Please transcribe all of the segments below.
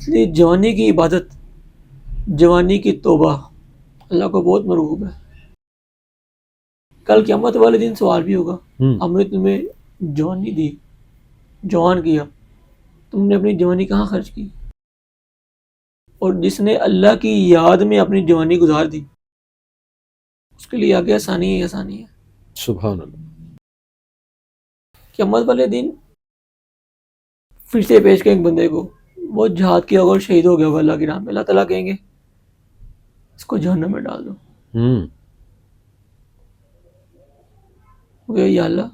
اس لیے جوانی کی عبادت، جوانی کی توبہ اللہ کو بہت مرغوب ہے. کل قیامت والے دن سوال بھی ہوگا، ہم نے تمہیں جوانی دی، جوان کیا، تم نے اپنی جوانی کہاں خرچ کی؟ اور جس نے اللہ کی یاد میں اپنی جوانی گزار دی اس کے لیے آگے آسانی ہی آسانی ہے. سبحان اللہ. قیامت والے دن پھر سے پیش کریں ایک بندے کو، وہ جہاد کیا اور شہید ہو گیا ہوگا اللہ کی راہ میں. اللہ تعالیٰ کہیں گے اس کو جہنم میں ڈال دو. یا اللہ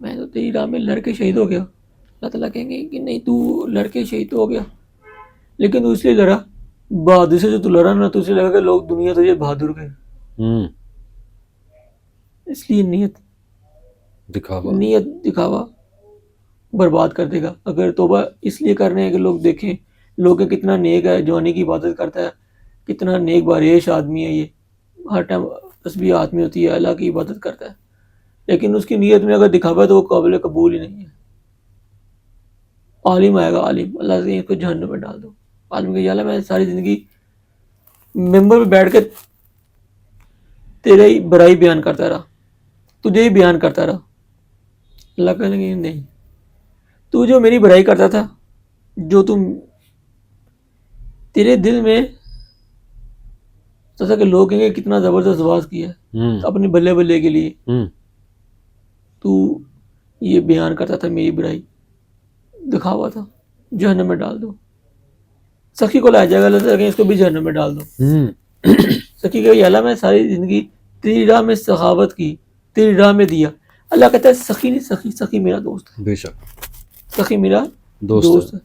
میں تو تیری راہ میں لڑ کے شہید ہو گیا. اللہ تعالیٰ کہیں گے کہ نہیں، تو لڑ کے شہید ہو گیا لیکن تو اس لیے لڑا، بہادر سے جو تو لڑا نا، تو اسے لگا کہ لوگ دنیا تجھے بہادر گئے، اس لیے نیت دکھاوا برباد کر دے گا. اگر توبہ اس لیے کرنے ہیں کہ لوگ دیکھیں، لوگ کتنا نیک ہے، جوانی کی عبادت کرتا ہے، کتنا نیک باریش آدمی ہے، یہ ہر ٹائم تسبیح ہاتھ میں ہوتی ہے، اللہ کی عبادت کرتا ہے، لیکن اس کی نیت میں اگر دکھاوا ہے تو وہ قابل قبول ہی نہیں ہے. عالم آئے گا، عالم، اللہ سے اس کو جہنم میں ڈال دو. عالم کہ یا اللہ میں ساری زندگی ممبر پہ بیٹھ کے تیرے ہی برائی بیان کرتا رہا، تجھے ہی بیان کرتا رہا. اللہ کہنے لگے نہیں، تو جو میری برائی کرتا تھا، جو تم تیرے دل میں جیسا کہ لوگ کہیں گے کتنا زبردست آواز کیا ہے اپنے بلے بلے کے لیے، تو یہ بیان کرتا تھا میری برائی، دکھاوا تھا، جہنم میں ڈال دو. سخی کو لایا جائے گا، اللہ تعالیٰ کہیں اس کو بھی جہنم میں ڈال دو. سخی کہ یا اللہ میں ساری زندگی تیری راہ میں سخاوت کی، تیری راہ میں دیا. اللہ کہتا ہے سخی نہیں، سخی میرا دوست ہے، بے شک سخی میرا دوست ہے.